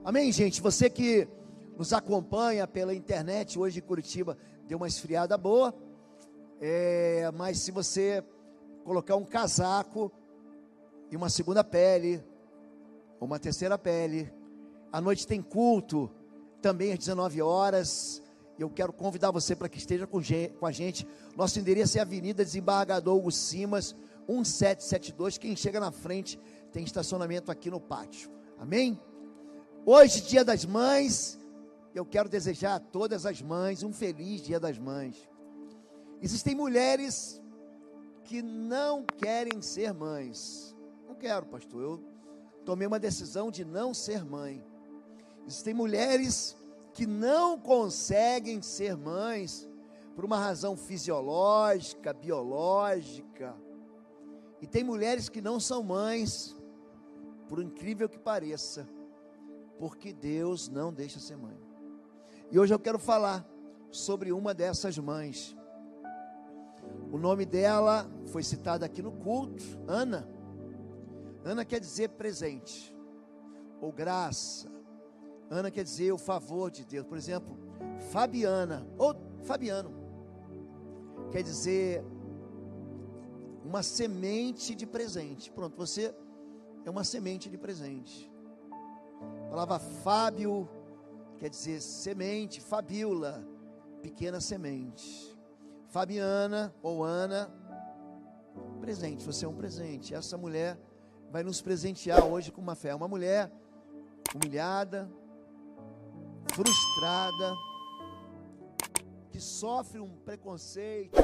Amém, gente? Você que nos acompanha pela internet, hoje em Curitiba deu uma esfriada boa, mas se você colocar um casaco e uma segunda pele, ou uma terceira pele, à noite tem culto, também às 19 horas, eu quero convidar você para que esteja com a gente. Nosso endereço é Avenida Desembargador Hugo Simas, 1772, quem chega na frente tem estacionamento aqui no pátio, amém? Hoje, Dia das Mães, eu quero desejar a todas as mães um feliz Dia das Mães. Existem mulheres que não querem ser mães. Não quero, pastor, eu tomei uma decisão de não ser mãe. Existem mulheres que não conseguem ser mães por uma razão fisiológica, biológica. E tem mulheres que não são mães, por incrível que pareça, porque Deus não deixa ser mãe. E hoje eu quero falar sobre uma dessas mães. O nome dela foi citado aqui no culto, Ana. Ana quer dizer presente, ou graça. Ana quer dizer o favor de Deus. Por exemplo, Fabiana, ou Fabiano, quer dizer uma semente de presente. Pronto, você é uma semente de presente. A palavra Fábio quer dizer semente, Fabiola, pequena semente. Fabiana ou Ana, presente, você é um presente. Essa mulher vai nos presentear hoje com uma fé. Uma mulher humilhada, frustrada, que sofre um preconceito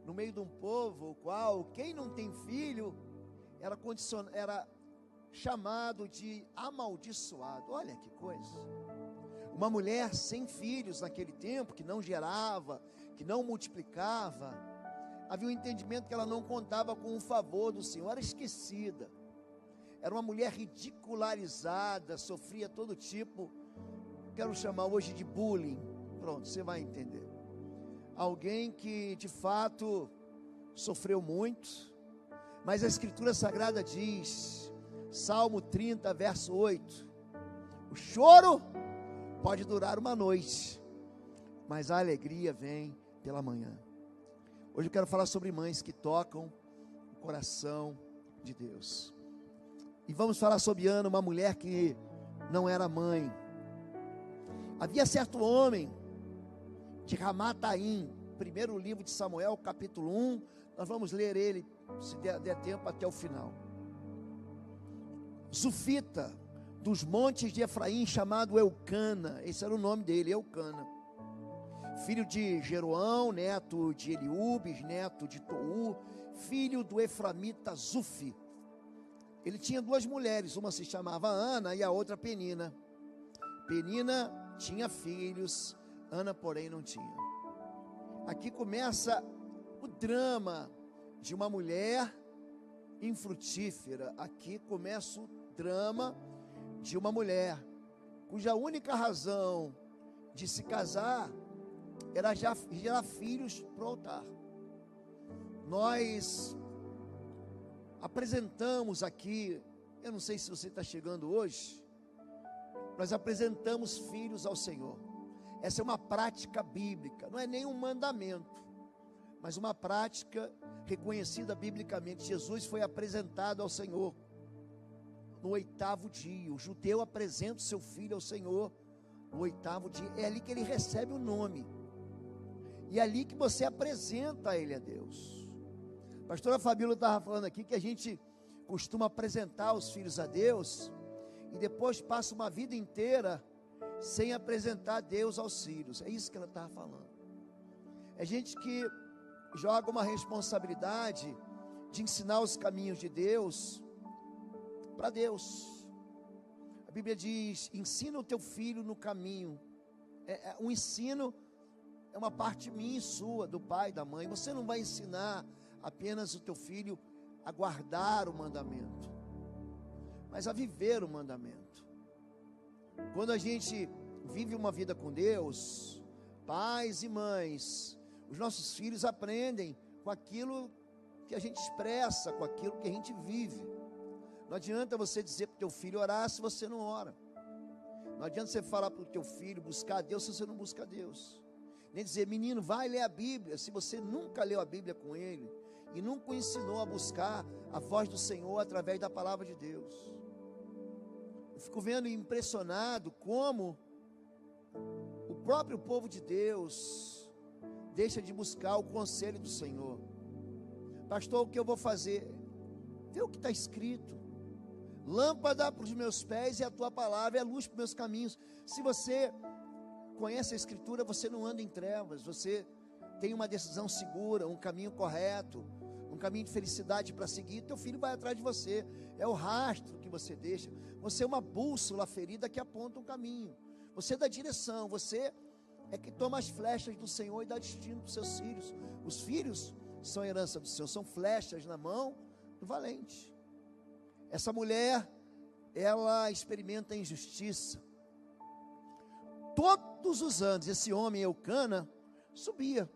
no meio de um povo, o qual quem não tem filho era chamado de amaldiçoado. Olha que coisa. Uma mulher sem filhos naquele tempo, que não gerava, que não multiplicava, havia um entendimento que ela não contava com o favor do Senhor, era esquecida, era uma mulher ridicularizada, sofria todo tipo, quero chamar hoje de bullying. Pronto, você vai entender. Alguém que de fato sofreu muito, mas a Escritura Sagrada diz, Salmo 30, verso 8, o choro pode durar uma noite, mas a alegria vem pela manhã. Hoje eu quero falar sobre mães que tocam o coração de Deus. E vamos falar sobre Ana, uma mulher que não era mãe. Havia certo homem de Ramataim, primeiro livro de Samuel, capítulo 1, nós vamos ler ele, se der tempo, até o final. Zufita, dos montes de Efraim, chamado Eucana, esse era o nome dele, Eucana, filho de Jeroão, neto de Eliú, neto de Tou, filho do Eframita Zufi. Ele tinha duas mulheres, uma se chamava Ana e a outra Penina. Penina tinha filhos, Ana porém não tinha. Aqui começa o drama de uma mulher infrutífera. Aqui começa o drama de uma mulher cuja única razão de se casar era gerar filhos para o altar. Nós apresentamos aqui, eu não sei se você está chegando hoje, nós apresentamos filhos ao Senhor. Essa é uma prática bíblica, não é nenhum mandamento, mas uma prática reconhecida biblicamente. Jesus foi apresentado ao Senhor no 8º dia. O judeu apresenta o seu filho ao Senhor no 8º dia. É ali que ele recebe o nome, e é ali que você apresenta ele a Deus. A pastora Fabíola estava falando aqui que a gente costuma apresentar os filhos a Deus e depois passa uma vida inteira sem apresentar Deus aos filhos. É isso que ela estava falando. É gente que joga uma responsabilidade de ensinar os caminhos de Deus para Deus. A Bíblia diz: ensina o teu filho no caminho. O ensino é uma parte minha e sua, do pai e da mãe. Você não vai ensinar apenas o teu filho a guardar o mandamento, mas a viver o mandamento. Quando a gente vive uma vida com Deus, pais e mães, os nossos filhos aprendem com aquilo que a gente expressa, com aquilo que a gente vive. Não adianta você dizer para o teu filho orar se você não ora. Não Não adianta você falar para o teu filho buscar a Deus se você não busca a Deus. Nem dizer, menino, vai ler a Bíblia, se você nunca leu a Bíblia com ele e nunca o ensinou a buscar a voz do Senhor através da palavra de Deus. Eu fico vendo impressionado como o próprio povo de Deus deixa de buscar o conselho do Senhor. Pastor, o que eu vou fazer? Vê o que está escrito. Lâmpada para os meus pés e a tua palavra é luz para os meus caminhos. Se você conhece a Escritura, você não anda em trevas, você tem uma decisão segura, um caminho correto, um caminho de felicidade para seguir. Teu filho vai atrás de você, é o rastro que você deixa. Você é uma bússola ferida que aponta um caminho, você dá direção, você é que toma as flechas do Senhor e dá destino para os seus filhos. Os filhos são herança do Senhor, são flechas na mão do valente. Essa mulher, ela experimenta injustiça. Todos os anos, esse homem, Eucana, subia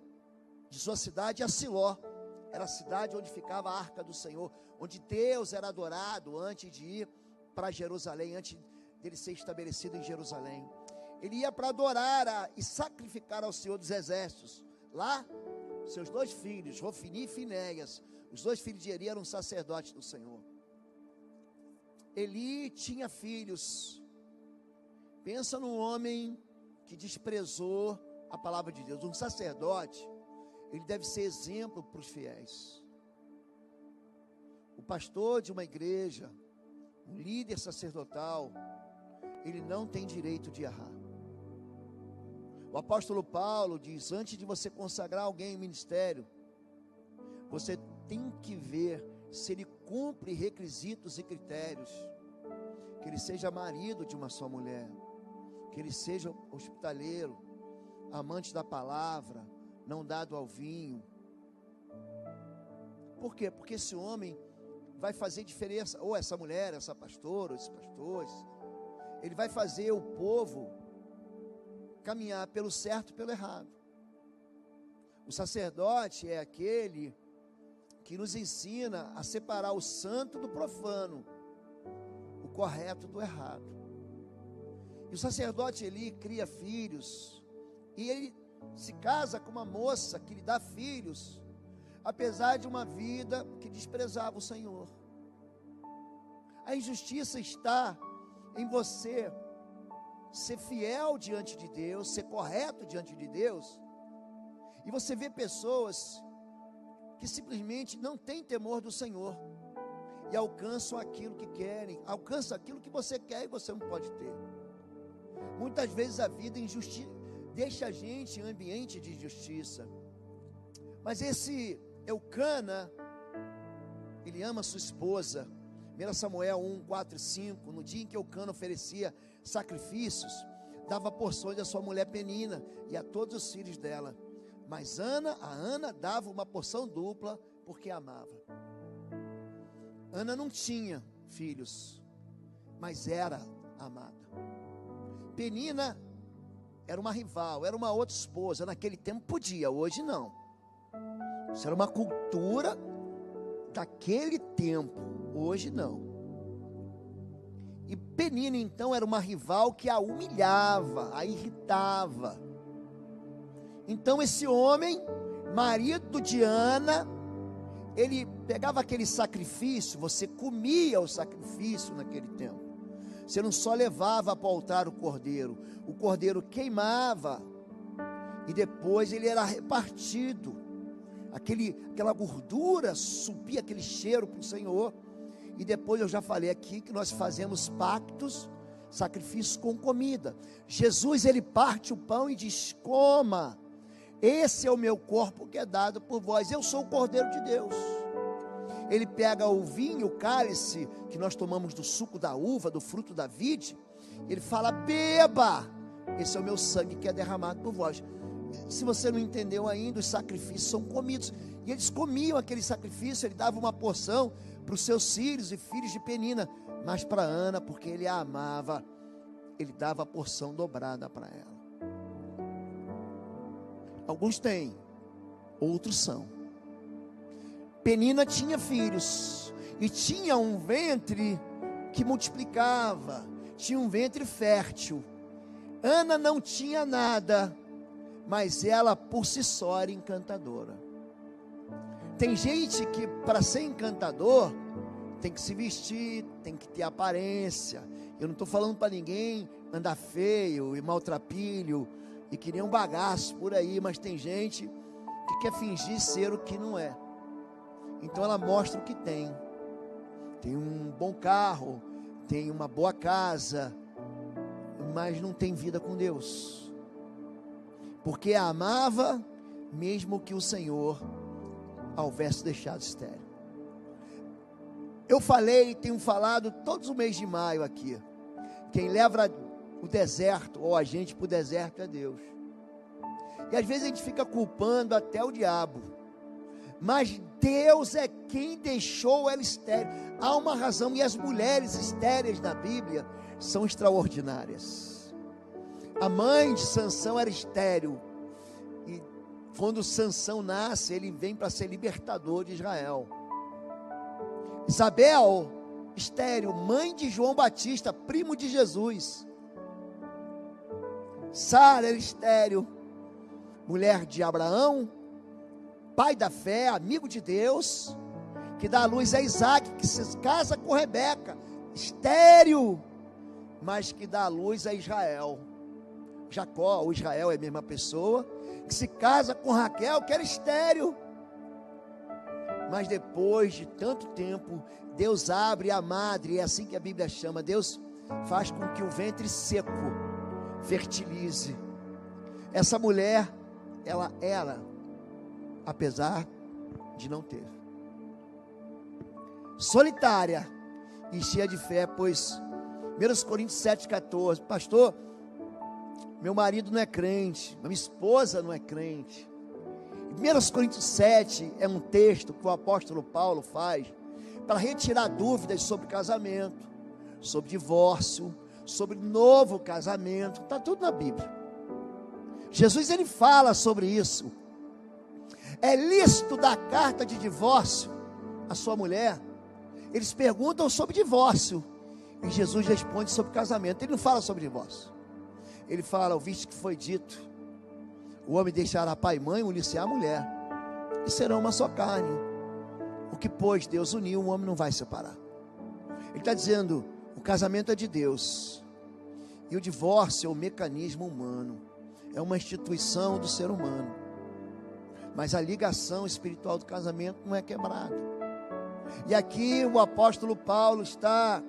de sua cidade a Siló. Era a cidade onde ficava a arca do Senhor, onde Deus era adorado antes de ir para Jerusalém, antes dele ser estabelecido em Jerusalém. Ele ia para adorar e sacrificar ao Senhor dos exércitos. Lá, seus dois filhos, Rofini e Finéias, os dois filhos de Eli eram sacerdotes do Senhor. Eli tinha filhos. Pensa num homem que desprezou a palavra de Deus. Um sacerdote, ele deve ser exemplo para os fiéis. O pastor de uma igreja, um líder sacerdotal, ele não tem direito de errar. O apóstolo Paulo diz, antes de você consagrar alguém em ministério, você tem que ver se ele cumpre requisitos e critérios, que ele seja marido de uma só mulher, que ele seja hospitaleiro, amante da palavra, não dado ao vinho. Por quê? Porque esse homem vai fazer diferença, ou essa mulher, essa pastora, ou esse pastor, ele vai fazer o povo caminhar pelo certo e pelo errado. O sacerdote é aquele que nos ensina a separar o santo do profano, o correto do errado. E o sacerdote Eli cria filhos, e ele se casa com uma moça que lhe dá filhos, apesar de uma vida que desprezava o Senhor. A injustiça está em você ser fiel diante de Deus, ser correto diante de Deus, e você vê pessoas que simplesmente não têm temor do Senhor, e alcançam aquilo que querem, alcançam aquilo que você quer e você não pode ter. Muitas vezes a vida deixa a gente em um ambiente de injustiça, mas esse Eucana, ele ama sua esposa. 1 Samuel 1, 4 e 5, no dia em que Eucana oferecia sacrifícios, dava porções à sua mulher Penina e a todos os filhos dela, mas a Ana dava uma porção dupla, porque amava. Ana não tinha filhos, mas era amada. Penina era uma rival, era uma outra esposa. Naquele tempo podia, hoje não. Isso era uma cultura daquele tempo, hoje não. E Penina então era uma rival que a humilhava, a irritava. Então esse homem, marido de Ana, ele pegava aquele sacrifício, você comia o sacrifício naquele tempo. Você não só levava para o altar o cordeiro queimava, e depois ele era repartido. Aquela gordura subia, aquele cheiro para o Senhor. E depois eu já falei aqui que nós fazemos pactos, sacrifícios com comida. Jesus, ele parte o pão e diz: coma, esse é o meu corpo que é dado por vós. Eu sou o Cordeiro de Deus. Ele pega o vinho, o cálice que nós tomamos do suco da uva, do fruto da vide, ele fala: beba, esse é o meu sangue que é derramado por vós. Se você não entendeu ainda, os sacrifícios são comidos, e eles comiam aquele sacrifício. Ele dava uma porção para os seus filhos e filhos de Penina, mas para Ana, porque ele a amava, ele dava a porção dobrada para ela. Alguns têm, outros são. Penina tinha filhos, e tinha um ventre que multiplicava, tinha um ventre fértil. Ana não tinha nada, mas ela por si só era encantadora. Tem gente que para ser encantador tem que se vestir, tem que ter aparência. Eu não estou falando para ninguém andar feio e maltrapilho e que nem um bagaço por aí, mas tem gente que quer fingir ser o que não é. Então ela mostra o que tem. Tem um bom carro, tem uma boa casa, mas não tem vida com Deus, porque a amava mesmo que o Senhor a houvesse deixado estéril. Eu falei, tenho falado todos os meses de maio aqui, quem leva o deserto ou a gente para o deserto é Deus. E às vezes a gente fica culpando até o diabo, mas Deus é quem deixou ela estéril. Há uma razão, e as mulheres estéreis na Bíblia são extraordinárias. A mãe de Sansão era estéril, e quando Sansão nasce, ele vem para ser libertador de Israel. Isabel, estéril, mãe de João Batista, primo de Jesus. Sara era estéril, mulher de Abraão, pai da fé, amigo de Deus, que dá a luz a Isaac, que se casa com Rebeca, estéril, mas que dá a luz a Israel. Jacó ou Israel é a mesma pessoa, que se casa com Raquel, que era estéril, mas depois de tanto tempo, Deus abre a madre, é assim que a Bíblia chama, Deus faz com que o ventre seco fertilize. Essa mulher, ela era, apesar de não ter, solitária e cheia de fé, pois 1 Coríntios 7,14, pastor, meu marido não é crente, minha esposa não é crente. 1 Coríntios 7 é um texto que o apóstolo Paulo faz para retirar dúvidas sobre casamento, sobre divórcio, sobre novo casamento, está tudo na Bíblia. Jesus ele fala sobre isso. É lícito dar carta de divórcio à sua mulher? Eles perguntam sobre divórcio e Jesus responde sobre casamento. Ele não fala sobre divórcio, ele fala: ouviste que foi dito, o homem deixará pai e mãe, unir-se à mulher, e serão uma só carne. O que, pois, Deus uniu, o homem não vai separar. Ele está dizendo, o casamento é de Deus, e o divórcio é um mecanismo humano, é uma instituição do ser humano, mas a ligação espiritual do casamento não é quebrada. E aqui o apóstolo Paulo está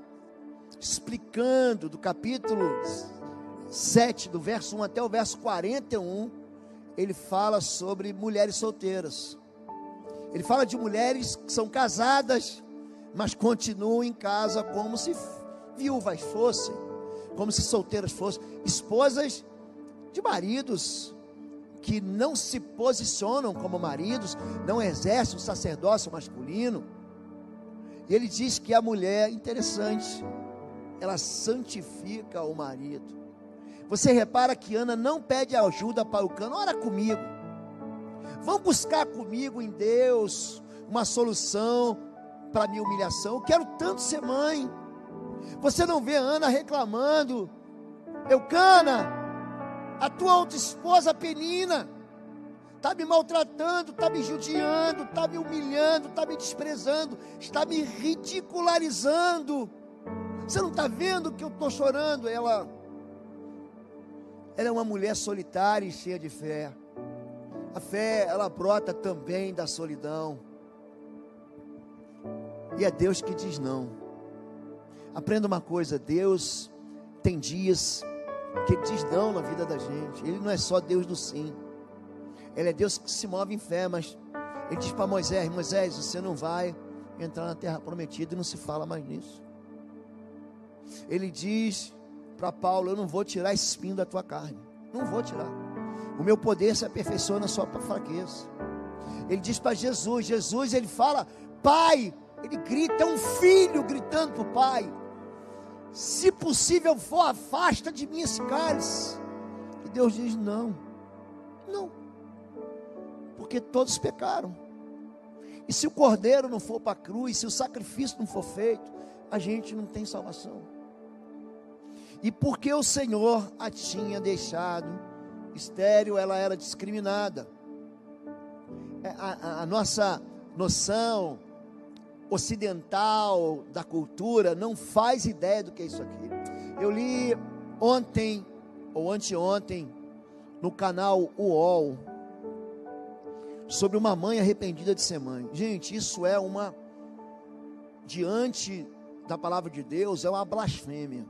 explicando, do capítulo 7, do verso 1 até o verso 41, ele fala sobre mulheres solteiras. Ele fala de mulheres que são casadas, mas continuam em casa como se viúvas fossem, como se solteiras fossem, esposas de maridos que não se posicionam como maridos, não exercem o sacerdócio masculino. E ele diz que a mulher, interessante, ela santifica o marido. Você repara que Ana não pede ajuda para o Cana, ora comigo, vamos buscar comigo em Deus uma solução para a minha humilhação, eu quero tanto ser mãe. Você não vê a Ana reclamando: Eucana, a tua outra esposa Penina está me maltratando, está me judiando, está me humilhando, está me desprezando, está me ridicularizando. Você não está vendo que eu estou chorando? Ela é uma mulher solitária e cheia de fé. A fé, ela brota também da solidão, e é Deus que diz não. Aprenda uma coisa: Deus tem dias que Ele diz não na vida da gente. Ele não é só Deus do sim, Ele é Deus que se move em fé, mas Ele diz para Moisés: Moisés, você não vai entrar na terra prometida, e não se fala mais nisso. Ele diz para Paulo: eu não vou tirar esse espinho da tua carne, não vou tirar, o meu poder se aperfeiçoa na sua fraqueza. Ele diz para Jesus, ele fala: Pai, ele grita, é um filho gritando para o Pai: se possível for, afasta de mim esse cálice. E Deus diz: não, porque todos pecaram, e se o cordeiro não for para a cruz, se o sacrifício não for feito, a gente não tem salvação. E porque o Senhor a tinha deixado estéril, ela era discriminada. A nossa noção ocidental da cultura não faz ideia do que é isso aqui. Eu li ontem ou anteontem no canal UOL sobre uma mãe arrependida de ser mãe. Gente, isso é diante da palavra de Deus, é uma blasfêmia.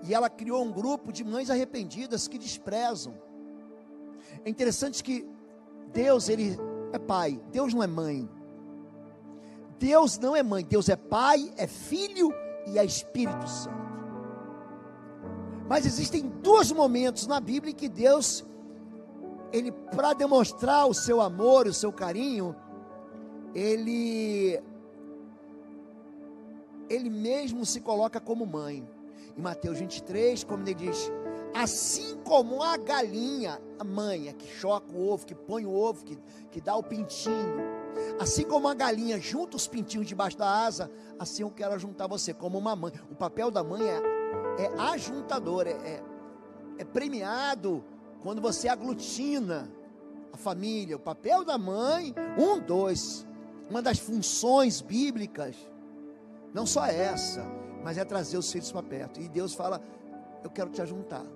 E ela criou um grupo de mães arrependidas que desprezam. É interessante que Deus, Ele é pai, Deus não é mãe. Deus não é mãe, Deus é pai, é filho e é Espírito Santo. Mas existem dois momentos na Bíblia em que Deus, Ele, para demonstrar o seu amor, o seu carinho, Ele mesmo se coloca como mãe. Em Mateus 23, como ele diz, assim como a galinha, a mãe, que choca o ovo, que põe o ovo, que dá o pintinho, assim como a galinha junta os pintinhos debaixo da asa, assim eu quero juntar você, como uma mãe. O papel da mãe é ajuntador, é premiado quando você aglutina a família. O papel da mãe, uma das funções bíblicas, não só essa, mas é trazer os filhos para perto. E Deus fala, eu quero te ajuntar.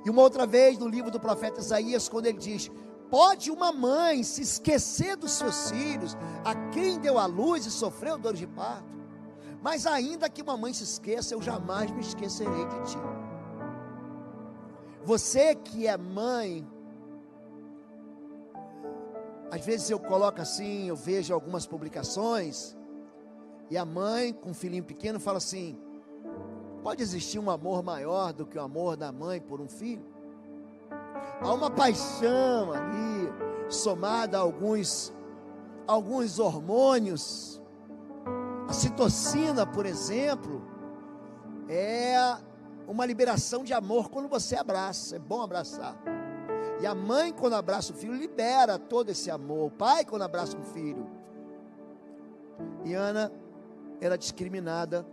E uma outra vez no livro do profeta Isaías, quando ele diz, pode uma mãe se esquecer dos seus filhos, a quem deu a luz e sofreu dores de parto? Mas ainda que uma mãe se esqueça, eu jamais me esquecerei de ti. Você que é mãe, às vezes eu coloco assim, eu vejo algumas publicações, e a mãe com um filhinho pequeno fala assim, pode existir um amor maior do que o amor da mãe por um filho? Há uma paixão ali, somada a alguns hormônios. A citocina, por exemplo, é uma liberação de amor quando você abraça, é bom abraçar. E a mãe, quando abraça o filho, libera todo esse amor. O pai, quando abraça um filho. E Ana era discriminada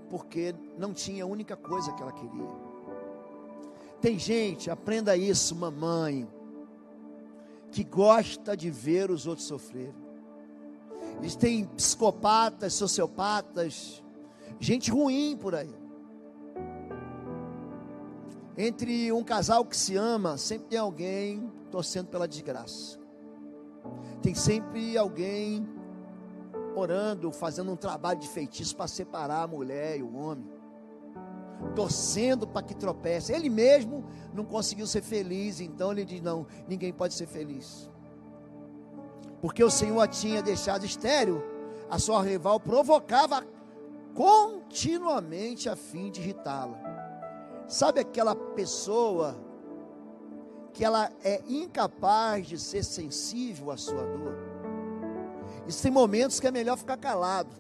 porque não tinha a única coisa que ela queria. Tem gente, aprenda isso, mamãe, que gosta de ver os outros sofrerem. Eles têm psicopatas, sociopatas, gente ruim por aí. Entre um casal que se ama, sempre tem alguém torcendo pela desgraça. Tem sempre alguém orando, fazendo um trabalho de feitiço para separar a mulher e o homem, torcendo para que tropece. Ele mesmo não conseguiu ser feliz, então ele diz, não, ninguém pode ser feliz, porque o Senhor a tinha deixado estéril. A sua rival provocava continuamente a fim de irritá-la. Sabe aquela pessoa que ela é incapaz de ser sensível à sua dor? Existem momentos que é melhor ficar calado.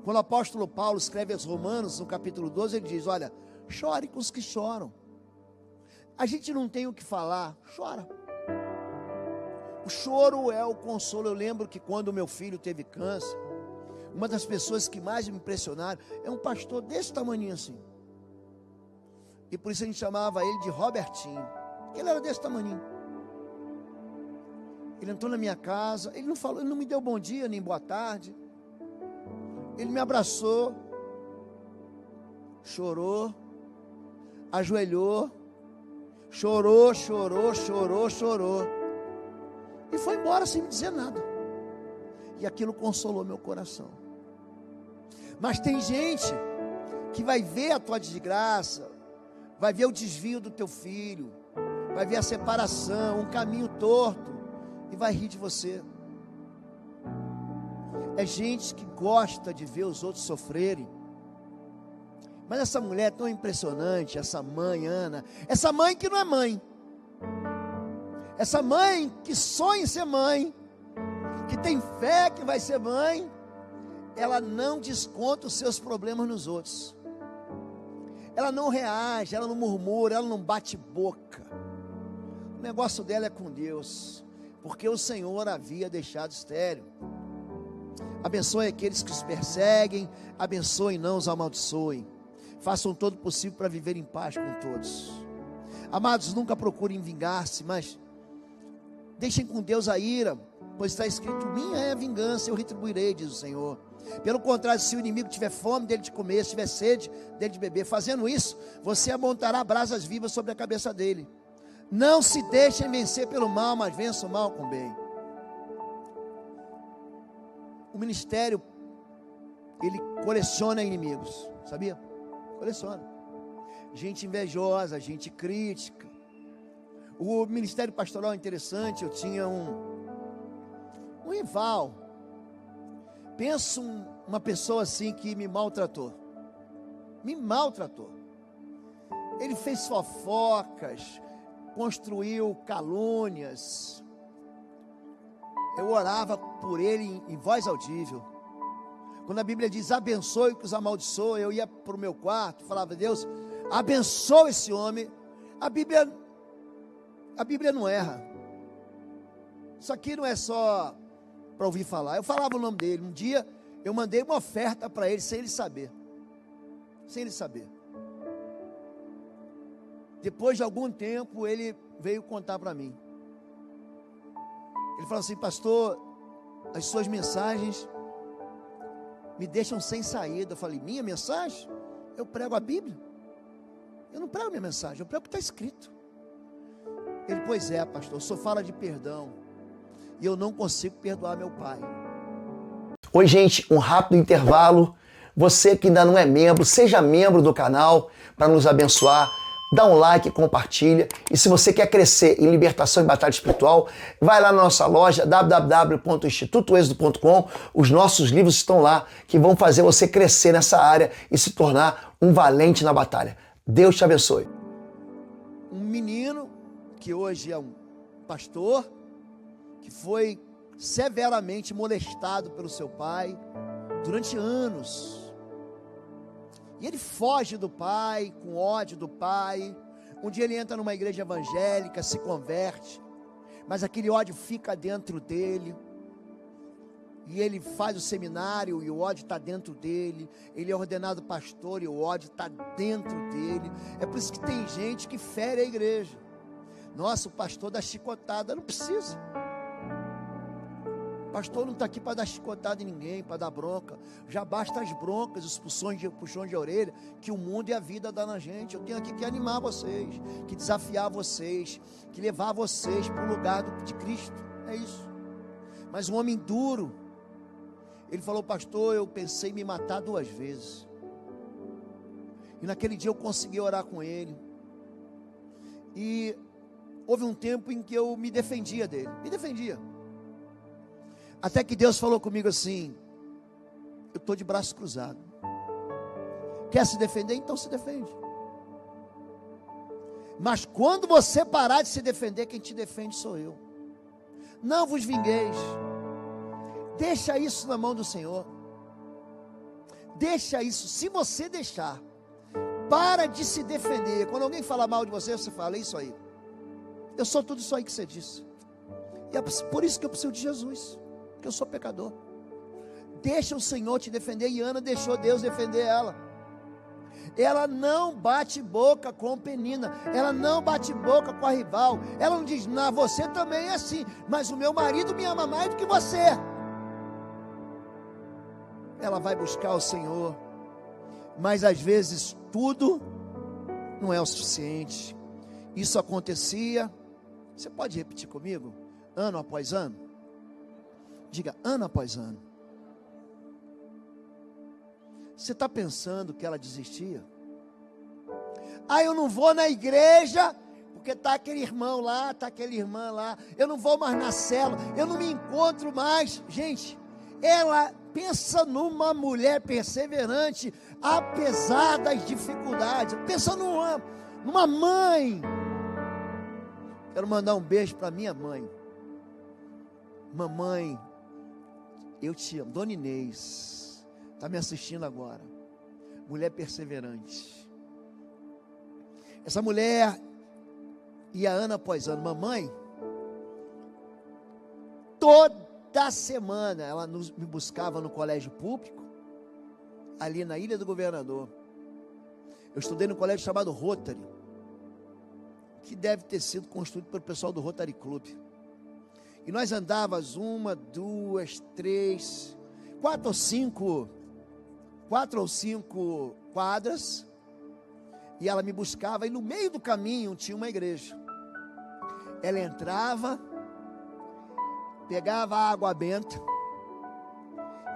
Quando o apóstolo Paulo escreve aos Romanos, no capítulo 12, ele diz, olha, chore com os que choram. A gente não tem o que falar, chora. O choro é o consolo. Eu lembro que quando o meu filho teve câncer, uma das pessoas que mais me impressionaram, é um pastor desse tamanho assim. E por isso a gente chamava ele de Robertinho, porque ele era desse tamanho. Ele entrou na minha casa, ele não falou, ele não me deu bom dia, nem boa tarde. Ele me abraçou, chorou, ajoelhou, chorou, e foi embora sem me dizer nada. E aquilo consolou meu coração. Mas tem gente que vai ver a tua desgraça, vai ver o desvio do teu filho, vai ver a separação, um caminho torto, e vai rir de você. É gente que gosta de ver os outros sofrerem. Mas essa mulher é tão impressionante, essa mãe, Ana, essa mãe que não é mãe, essa mãe que sonha em ser mãe, que tem fé que vai ser mãe, ela não desconta os seus problemas nos outros, ela não reage, ela não murmura, ela não bate boca. O negócio dela é com Deus, porque o Senhor havia deixado estéril. Abençoe aqueles que os perseguem, abençoe e não os amaldiçoem. Façam todo o possível para viver em paz com todos. Amados, nunca procurem vingar-se, mas deixem com Deus a ira, pois está escrito: minha é a vingança, eu retribuirei, diz o Senhor. Pelo contrário, se o inimigo tiver fome dele de comer, se tiver sede dele de beber, fazendo isso, você amontará brasas vivas sobre a cabeça dele. Não se deixem vencer pelo mal, mas vença o mal com o bem. O ministério, ele coleciona inimigos, sabia? Coleciona. Gente invejosa, gente crítica. O ministério pastoral é interessante. Eu tinha um rival. Penso uma pessoa assim que me maltratou. Me maltratou. Ele fez fofocas, construiu calúnias. Eu orava por ele em voz audível. Quando a Bíblia diz abençoe que os amaldiçoa, eu ia para o meu quarto, falava: Deus, abençoa esse homem. A Bíblia não erra. Isso aqui não é só para ouvir falar. Eu falava o nome dele. Um dia eu mandei uma oferta para ele sem ele saber. Sem ele saber. Depois de algum tempo ele veio contar para mim. Ele falou assim: pastor, as suas mensagens me deixam sem saída. Eu falei: minha mensagem? Eu prego a Bíblia. Eu não prego minha mensagem, eu prego o que está escrito. Ele: pois é, pastor, o senhor fala de perdão e eu não consigo perdoar meu pai. Oi, gente, um rápido intervalo. Você que ainda não é membro, seja membro do canal para nos abençoar. Dá um like, compartilha. E se você quer crescer em libertação e batalha espiritual, vai lá na nossa loja www.institutoexodo.com. Os nossos livros estão lá, que vão fazer você crescer nessa área e se tornar um valente na batalha. Deus te abençoe. Um menino que hoje é um pastor, que foi severamente molestado pelo seu pai durante anos. E ele foge do pai, com ódio do pai. Um dia ele entra numa igreja evangélica, se converte, mas aquele ódio fica dentro dele. E ele faz o seminário e o ódio está dentro dele. Ele é ordenado pastor e o ódio está dentro dele. É por isso que tem gente que fere a igreja. Nossa, o pastor dá chicotada. Não precisa. O pastor não está aqui para dar chicotada em ninguém, para dar bronca. Já basta as broncas, os puxões de orelha que o mundo e a vida dão na gente. Eu tenho aqui que animar vocês, que desafiar vocês, que levar vocês para o lugar de Cristo. É isso. Mas um homem duro, ele falou: pastor, eu pensei em me matar 2 vezes. E naquele dia eu consegui orar com ele. E houve um tempo em que eu me defendia dele. Me defendia. Até que Deus falou comigo assim: eu estou de braço cruzado. Quer se defender? Então se defende. Mas quando você parar de se defender, quem te defende sou eu. Não vos vingueis. Deixa isso na mão do Senhor. Deixa isso. Se você deixar, para de se defender. Quando alguém fala mal de você, você fala: é isso aí. Eu sou tudo isso aí que você disse. E é por isso que eu preciso de Jesus. Porque eu sou pecador. Deixa o Senhor te defender. E Ana deixou Deus defender ela. Ela não bate boca com Penina. Ela não bate boca com a rival. Ela não diz: não, você também é assim, mas o meu marido me ama mais do que você. Ela vai buscar o Senhor. Mas às vezes tudo não é o suficiente. Isso acontecia. Você pode repetir comigo? Ano após ano. Diga: ano após ano. Você está pensando que ela desistia? Ah, eu não vou na igreja, porque está aquele irmão lá, está aquela irmã lá. Eu não vou mais na célula, eu não me encontro mais. Gente, ela pensa numa mulher perseverante, apesar das dificuldades. Pensa numa mãe. Quero mandar um beijo para minha mãe. Mamãe, eu te amo. Dona Inês, está me assistindo agora. Mulher perseverante. Essa mulher ia ano após ano. Mamãe, Toda semana ela me buscava no colégio público, ali na Ilha do Governador. Eu estudei no colégio chamado Rotary, que deve ter sido construído pelo pessoal do Rotary Club. E nós andávamos 1, 2, 3, 4 ou 5 quadras, e ela me buscava, e no meio do caminho tinha uma igreja. Ela entrava, pegava a água benta,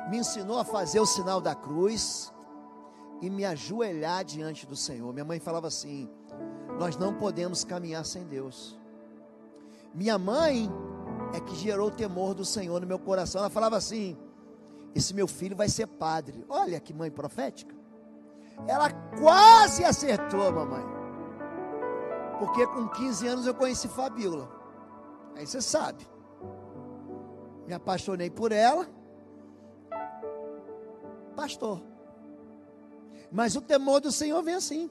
me ensinou a fazer o sinal da cruz e me ajoelhar diante do Senhor. Minha mãe falava assim: nós não podemos caminhar sem Deus. Minha mãe é que gerou o temor do Senhor no meu coração. Ela falava assim: esse meu filho vai ser padre. Olha que mãe profética. Ela quase acertou, mamãe, porque com 15 anos eu conheci Fabíola. Aí você sabe, me apaixonei por ela, pastor. Mas o temor do Senhor vem assim.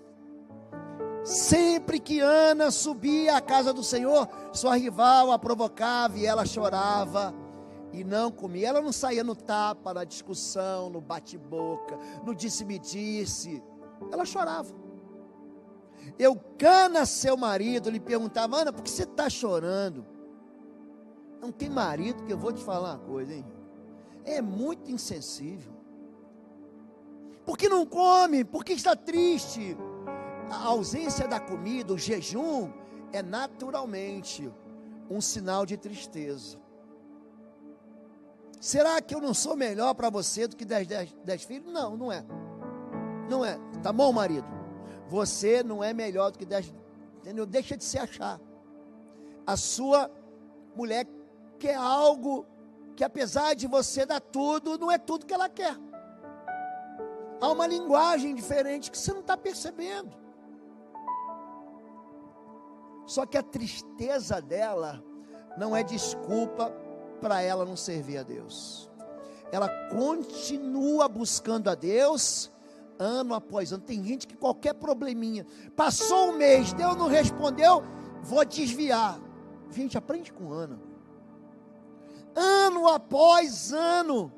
Sempre que Ana subia à casa do Senhor, sua rival a provocava e ela chorava e não comia. Ela não saía no tapa, na discussão, no bate-boca, no disse-me-disse. Ela chorava. Eucana, seu marido, lhe perguntava: Ana, por que você está chorando? Não tem marido, que eu vou te falar uma coisa, hein? É muito insensível. Por que não come? Por que está triste? A ausência da comida, o jejum, é naturalmente um sinal de tristeza. Será que eu não sou melhor para você do que 10 filhos? Não, não é. Não é. Tá bom, marido? Você não é melhor do que 10, entendeu? Deixa de se achar. A sua mulher quer algo que, apesar de você dar tudo, não é tudo que ela quer. Há uma linguagem diferente que você não está percebendo. Só que a tristeza dela não é desculpa para ela não servir a Deus. Ela continua buscando a Deus, ano após ano. Tem gente que qualquer probleminha, passou um mês, Deus não respondeu, vou desviar. Gente, aprende com Ana. Ano após ano.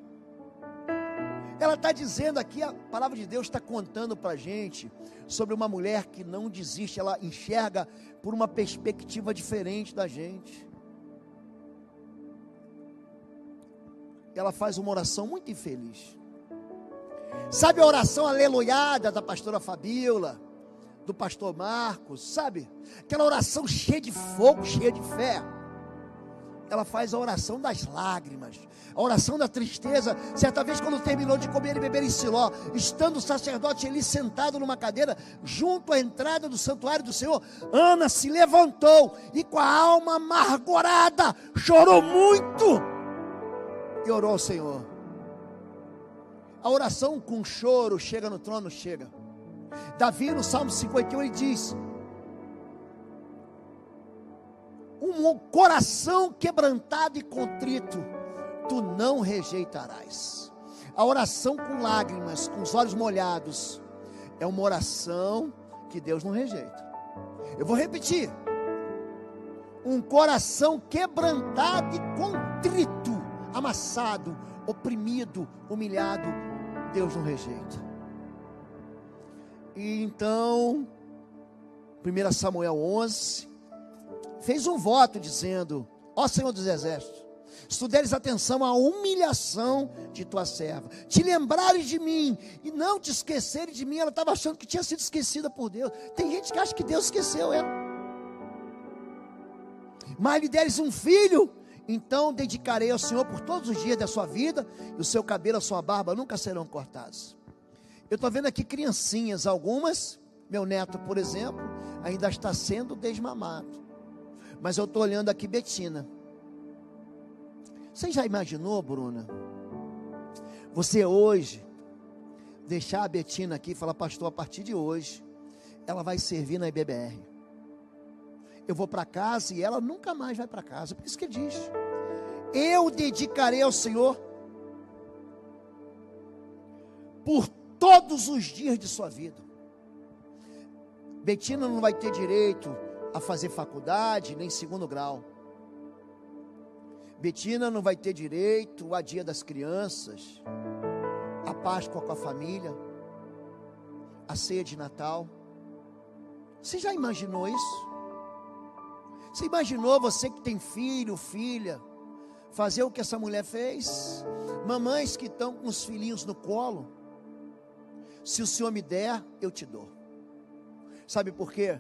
Ela está dizendo aqui, a palavra de Deus está contando para a gente sobre uma mulher que não desiste, ela enxerga por uma perspectiva diferente da gente. Ela faz uma oração muito infeliz. Sabe a oração aleluiada da pastora Fabíola, do pastor Marcos, sabe? Aquela oração cheia de fogo, cheia de fé. Ela faz a oração das lágrimas, a oração da tristeza. Certa vez, quando terminou de comer e beber em Siló, estando o sacerdote ali sentado numa cadeira, junto à entrada do santuário do Senhor, Ana se levantou e com a alma amargurada, chorou muito e orou ao Senhor. A oração com choro chega no trono, chega. Davi, no Salmo 51, ele diz: um coração quebrantado e contrito, tu não rejeitarás. A oração com lágrimas, com os olhos molhados, é uma oração que Deus não rejeita. Eu vou repetir: um coração quebrantado e contrito, amassado, oprimido, humilhado, Deus não rejeita. E então, 1 Samuel 11, fez um voto dizendo: ó Senhor dos Exércitos, se tu deres atenção à humilhação de tua serva, te lembrares de mim e não te esqueceres de mim. Ela estava achando que tinha sido esquecida por Deus. Tem gente que acha que Deus esqueceu ela. Mas lhe deres um filho, então dedicarei ao Senhor por todos os dias da sua vida, e o seu cabelo, a sua barba nunca serão cortados. Eu estou vendo aqui criancinhas, algumas, meu neto, por exemplo, ainda está sendo desmamado. Mas eu estou olhando aqui Betina. Você já imaginou, Bruna? Você hoje deixar a Betina aqui e falar: pastor, a partir de hoje ela vai servir na IBBR. Eu vou para casa e ela nunca mais vai para casa. Por isso que ele diz: eu dedicarei ao Senhor por todos os dias de sua vida. Betina não vai ter direito a fazer faculdade, nem segundo grau. Betina não vai ter direito a dia das crianças, a Páscoa com a família, a ceia de Natal. Você já imaginou isso? Você imaginou, você que tem filho, filha, fazer o que essa mulher fez? Mamães que estão com os filhinhos no colo, se o Senhor me der, eu te dou. Sabe por quê?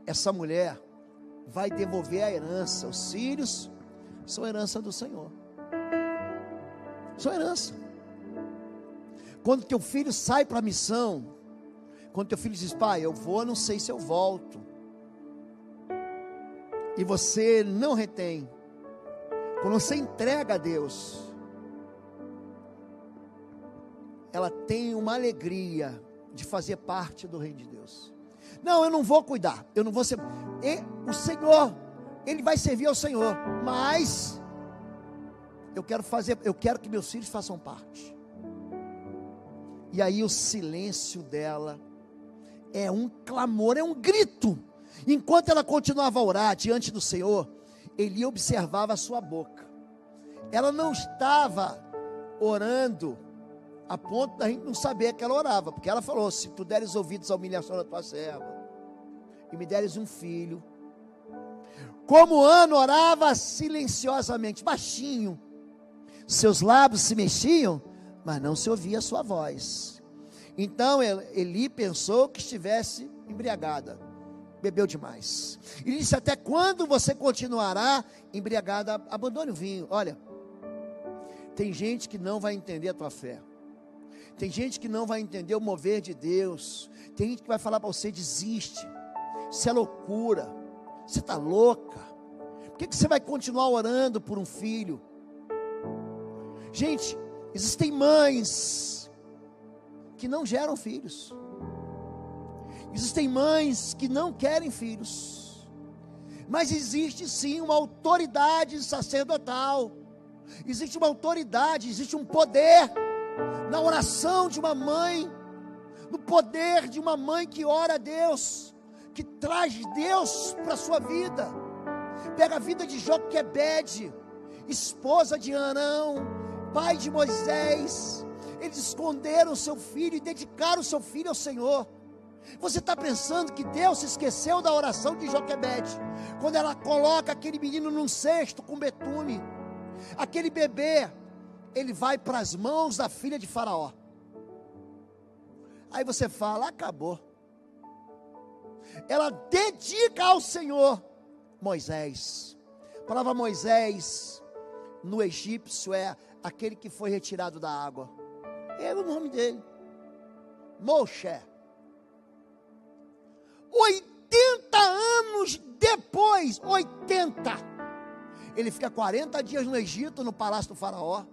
Essa mulher vai devolver a herança. Os filhos são herança do Senhor. São herança. Quando teu filho sai para a missão, quando teu filho diz, pai, eu vou, não sei se eu volto, e você não retém, quando você entrega a Deus, ela tem uma alegria de fazer parte do reino de Deus. Não, eu não vou cuidar, eu não vou ser, o Senhor, Ele vai servir ao Senhor, mas eu quero que meus filhos façam parte. E aí o silêncio dela é um clamor, é um grito. Enquanto ela continuava a orar diante do Senhor, Eli observava a sua boca. Ela não estava orando a ponto da gente não saber que ela orava, porque ela falou, se tu deres ouvidos à humilhação da tua serva, e me deres um filho. Como Ana orava silenciosamente, baixinho, seus lábios se mexiam, mas não se ouvia a sua voz. Então Eli pensou que estivesse embriagada, bebeu demais. Ele disse, até quando você continuará embriagada? Abandone o vinho. Olha, tem gente que não vai entender a tua fé, tem gente que não vai entender o mover de Deus, tem gente que vai falar para você, desiste, isso é loucura, você está louca, por que você vai continuar orando por um filho? Gente, existem mães que não geram filhos, existem mães que não querem filhos, mas existe sim uma autoridade sacerdotal, existe uma autoridade, existe um poder na oração de uma mãe, no poder de uma mãe que ora a Deus, que traz Deus para a sua vida. Pega a vida de Joquebede, esposa de Arão, pai de Moisés. Eles esconderam o seu filho e dedicaram o seu filho ao Senhor. Você está pensando que Deus se esqueceu da oração de Joquebede, quando ela coloca aquele menino num cesto com betume, aquele bebê, ele vai para as mãos da filha de Faraó. Aí você fala, acabou. Ela dedica ao Senhor Moisés. A palavra Moisés no egípcio é aquele que foi retirado da água. É o nome dele, Moshe. 80 anos depois, 80, ele fica 40 dias no Egito, no palácio do Faraó.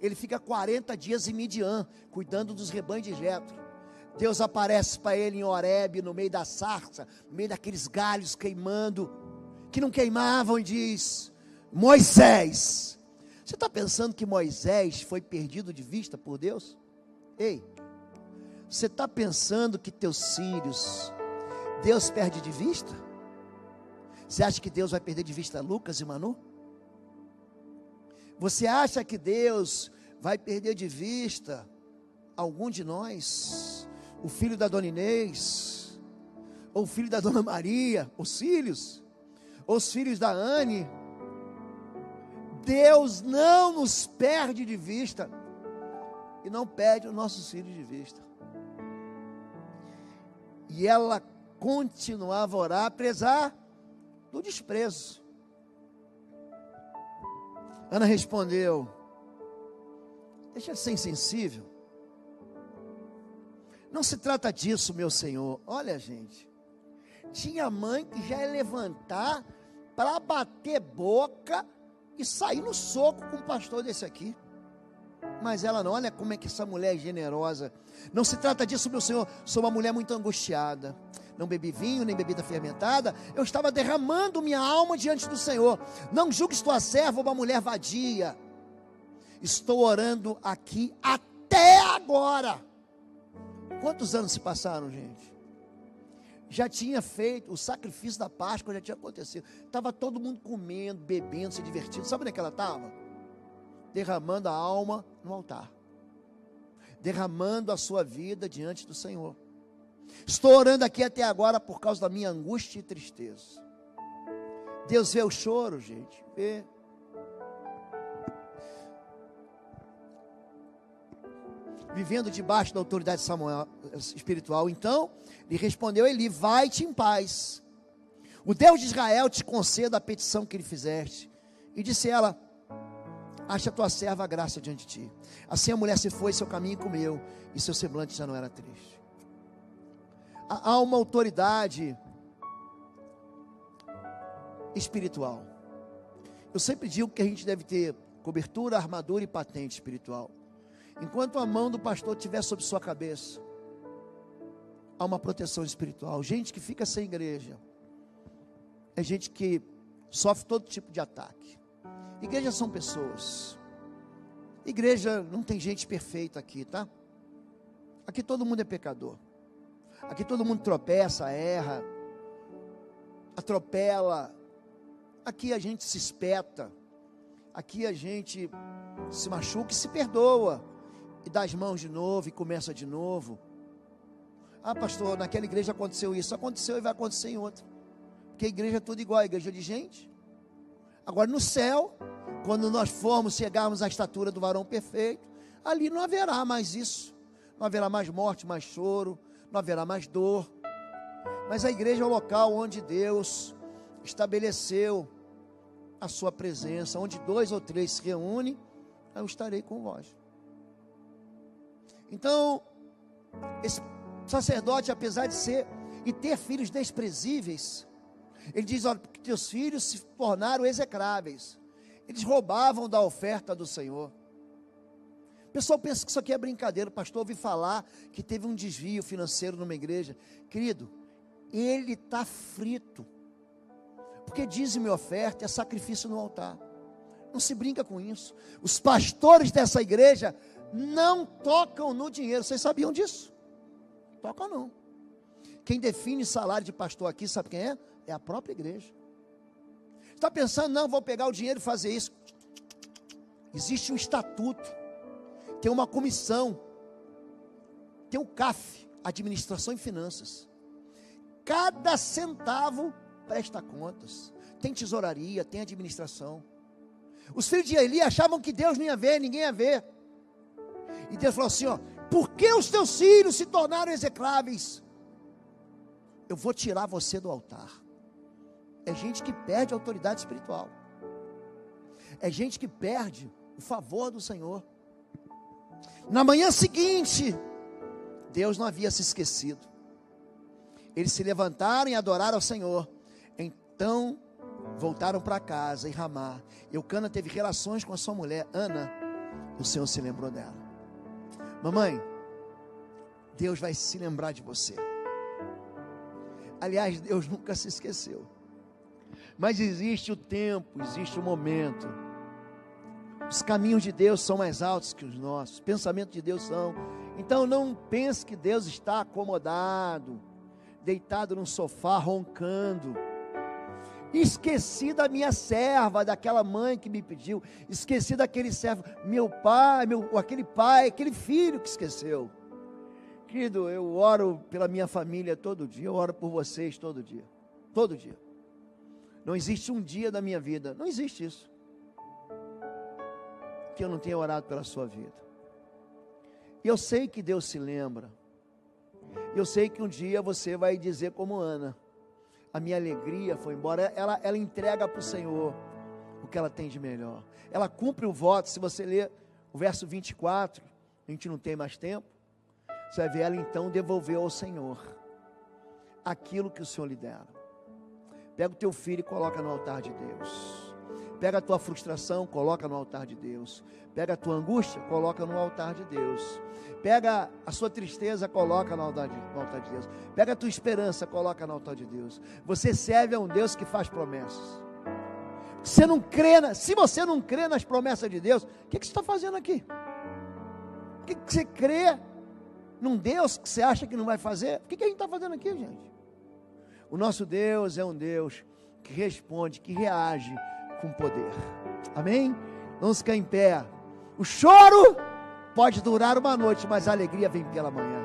Ele fica 40 dias em Midian, cuidando dos rebanhos de Jetro. Deus aparece para ele em Horebe, no meio da sarça, no meio daqueles galhos queimando, que não queimavam, e diz, Moisés. Você está pensando que Moisés foi perdido de vista por Deus? Ei, você está pensando que teus filhos, Deus perde de vista? Você acha que Deus vai perder de vista Lucas e Manu? Você acha que Deus vai perder de vista algum de nós? O filho da Dona Inês, ou o filho da Dona Maria, os filhos, ou os filhos da Anne? Deus não nos perde de vista, e não perde os nossos filhos de vista. E ela continuava a orar, apesar do desprezo. Ana respondeu, deixa de ser insensível, não se trata disso, meu senhor. Olha, gente, tinha mãe que já ia levantar para bater boca e sair no soco com um pastor desse aqui, mas ela não. Olha como é que essa mulher é generosa. Não se trata disso, meu senhor, sou uma mulher muito angustiada, não bebi vinho, nem bebida fermentada, eu estava derramando minha alma diante do Senhor. Não julgues tua serva uma mulher vadia, estou orando aqui até agora. Quantos anos se passaram, gente? já tinha feito, o sacrifício da Páscoa já tinha acontecido. Estava todo mundo comendo, bebendo, se divertindo. Sabe onde é que ela estava? Derramando a alma no altar. Derramando a sua vida diante do Senhor. Estou orando aqui até agora por causa da minha angústia e tristeza. Deus vê o choro, gente. Vê. Vivendo debaixo da autoridade espiritual. Então, lhe respondeu Eli: vai-te em paz. O Deus de Israel te conceda a petição que lhe fizeste. E disse ela: acha a tua serva a graça diante de ti. Assim a mulher se foi, seu caminho e comeu, e seu semblante já não era triste. Há uma autoridade espiritual. Eu sempre digo que a gente deve ter cobertura, armadura e patente espiritual. Enquanto a mão do pastor estiver sobre sua cabeça, há uma proteção espiritual. Gente que fica sem igreja é gente que sofre todo tipo de ataque. Igrejas são pessoas. Igreja não tem gente perfeita aqui, tá? Aqui todo mundo é pecador. Aqui todo mundo tropeça, erra, atropela. Aqui a gente se espeta. Aqui a gente se machuca e se perdoa. E dá as mãos de novo e começa de novo. Ah, pastor, naquela igreja aconteceu isso. Aconteceu e vai acontecer em outra. Porque a igreja é tudo igual, a igreja de gente. Agora no céu, quando nós chegarmos à estatura do varão perfeito, ali não haverá mais isso. Não haverá mais morte, mais choro, não haverá mais dor. Mas a igreja é o local onde Deus estabeleceu a sua presença. Onde 2 ou 3 se reúnem, eu estarei com vós. Então, esse sacerdote, apesar de ser e ter filhos desprezíveis, ele diz: olha, porque teus filhos se tornaram execráveis. Eles roubavam da oferta do Senhor. O pessoal pensa que isso aqui é brincadeira. O pastor ouviu falar que teve um desvio financeiro numa igreja. Querido, ele está frito. Porque dízimo e oferta é sacrifício no altar. Não se brinca com isso. Os pastores dessa igreja não tocam no dinheiro. Vocês sabiam disso? Tocam não. Quem define salário de pastor aqui, sabe quem é? É a própria igreja. Está pensando, não, vou pegar o dinheiro e fazer isso. Existe um estatuto, tem uma comissão, tem o CAF, Administração e Finanças. Cada centavo presta contas. Tem tesouraria, tem administração. Os filhos de Eli achavam que Deus não ia ver, ninguém ia ver. E Deus falou assim: ó, por que os teus filhos se tornaram execráveis? Eu vou tirar você do altar. É gente que perde a autoridade espiritual. É gente que perde o favor do Senhor. Na manhã seguinte, Deus não havia se esquecido. Eles se levantaram e adoraram ao Senhor. Então voltaram para casa em Ramá. Eucana teve relações com a sua mulher Ana. O Senhor se lembrou dela. Mamãe, Deus vai se lembrar de você. Aliás, Deus nunca se esqueceu. Mas existe o tempo, existe o momento. Os caminhos de Deus são mais altos que os nossos. Os pensamentos de Deus são. Então não pense que Deus está acomodado, deitado num sofá, roncando. Esqueci da minha serva, daquela mãe que me pediu. Esqueci daquele servo, meu pai, aquele filho que esqueceu. Querido, eu oro pela minha família todo dia. Eu oro por vocês todo dia. Todo dia. Não existe um dia da minha vida, não existe isso, que eu não tenha orado pela sua vida. E eu sei que Deus se lembra. Eu sei que um dia você vai dizer como Ana: a minha alegria foi embora. Ela entrega para o Senhor o que ela tem de melhor. Ela cumpre o voto. Se você ler o verso 24, a gente não tem mais tempo, você vai ver, ela então devolveu ao Senhor aquilo que o Senhor lhe dera. Pega o teu filho e coloca no altar de Deus. Pega a tua frustração, coloca no altar de Deus. Pega a tua angústia, coloca no altar de Deus. Pega a sua tristeza, coloca no altar de Deus. Pega a tua esperança, coloca no altar de Deus. Você serve a um Deus que faz promessas. Se você não crê nas promessas de Deus, o que você está fazendo aqui? Por que você crê num Deus que você acha que não vai fazer? O que a gente está fazendo aqui, gente? O nosso Deus é um Deus que responde, que reage com poder. Amém? Vamos ficar em pé. O choro pode durar uma noite, mas a alegria vem pela manhã.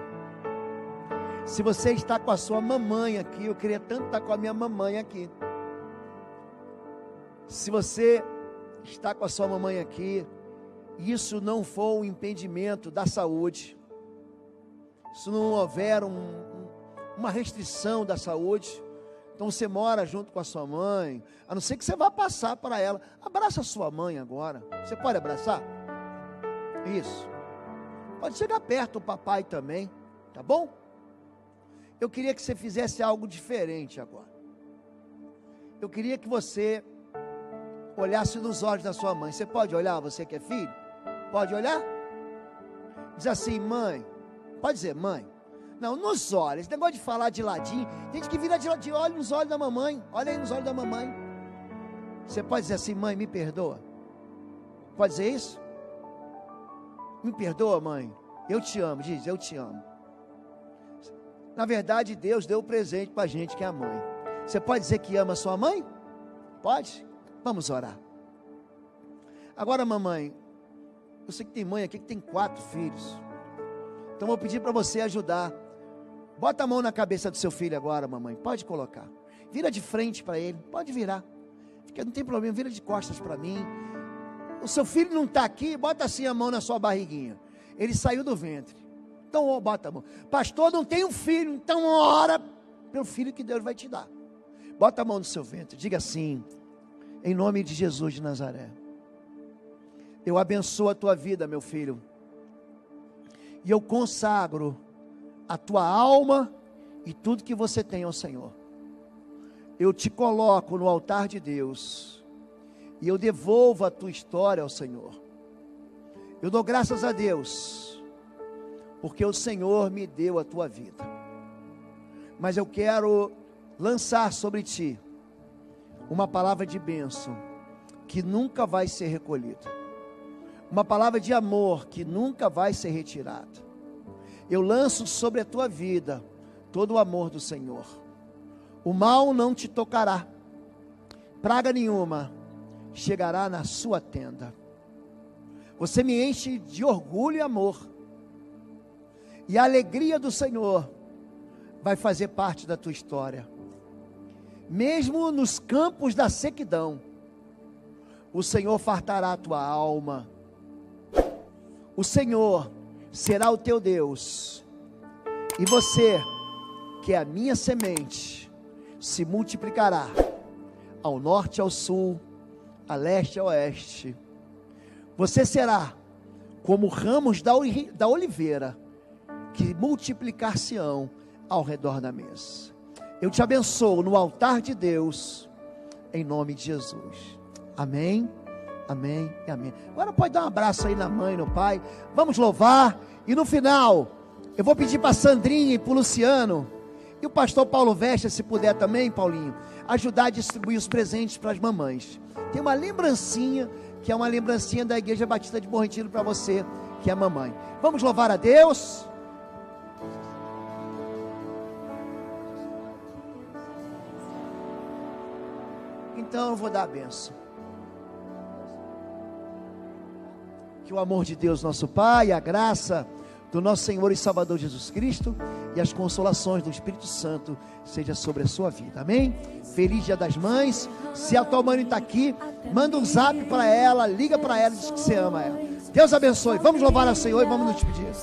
Se você está com a sua mamãe aqui, eu queria tanto estar com a minha mamãe aqui. Se você está com a sua mamãe aqui, e isso não for um impedimento da saúde, se não houver uma restrição da saúde, então você mora junto com a sua mãe, a não ser que você vá passar para ela, abraça a sua mãe agora. Você pode abraçar? Isso. Pode chegar perto o papai também, tá bom? Eu queria que você fizesse algo diferente agora. Eu queria que você olhasse nos olhos da sua mãe. Você pode olhar, você que é filho? Pode olhar? Diz assim, mãe. Pode dizer, mãe. Não, nos olhos. Esse negócio de falar de ladinho. Tem gente que vira de olho nos olhos da mamãe. Olha aí nos olhos da mamãe. Você pode dizer assim, mãe, me perdoa. Pode dizer isso? Me perdoa, mãe. Eu te amo. Diz, eu te amo. Na verdade, Deus deu o presente para a gente, que é a mãe. Você pode dizer que ama a sua mãe? Pode? Vamos orar. Agora, mamãe, eu sei que tem mãe aqui que tem 4 filhos. Então vou pedir para você ajudar. Bota a mão na cabeça do seu filho agora, mamãe. Pode colocar. Vira de frente para ele. Pode virar. Não tem problema, vira de costas para mim. O seu filho não está aqui, bota assim a mão na sua barriguinha. Ele saiu do ventre. Então bota a mão. Pastor, não tem um filho, então ora pelo filho que Deus vai te dar. Bota a mão no seu ventre. Diga assim, em nome de Jesus de Nazaré. Eu abençoo a tua vida, meu filho. E eu consagro a tua alma e tudo que você tem ao Senhor. Eu te coloco no altar de Deus. E eu devolvo a tua história ao Senhor. Eu dou graças a Deus, porque o Senhor me deu a tua vida. Mas eu quero lançar sobre ti uma palavra de bênção que nunca vai ser recolhida. Uma palavra de amor que nunca vai ser retirada. Eu lanço sobre a tua vida todo o amor do Senhor. O mal não te tocará. Praga nenhuma chegará na sua tenda. Você me enche de orgulho e amor. E a alegria do Senhor vai fazer parte da tua história. Mesmo nos campos da sequidão, o Senhor fartará a tua alma. O Senhor será o teu Deus. E você, que é a minha semente, se multiplicará ao norte, ao sul, a leste, a oeste. Você será como ramos da oliveira, que multiplicar-se-ão ao redor da mesa. Eu te abençoo no altar de Deus, em nome de Jesus. Amém, amém e amém. Agora pode dar um abraço aí na mãe, no pai. Vamos louvar. E no final, eu vou pedir para a Sandrinha e para o Luciano, e o pastor Paulo Vesta, se puder também, Paulinho, ajudar a distribuir os presentes para as mamães. Tem uma lembrancinha, que é uma lembrancinha da Igreja Batista de Bom Retiro para você, que é a mamãe. Vamos louvar a Deus. Então eu vou dar a bênção. Que o amor de Deus, nosso Pai, a graça do nosso Senhor e Salvador Jesus Cristo e as consolações do Espírito Santo seja sobre a sua vida. Amém? Feliz Dia das Mães. Se a tua mãe está aqui, manda um zap para ela, liga para ela e diz que você ama ela. Deus abençoe. Vamos louvar ao Senhor e vamos nos despedir.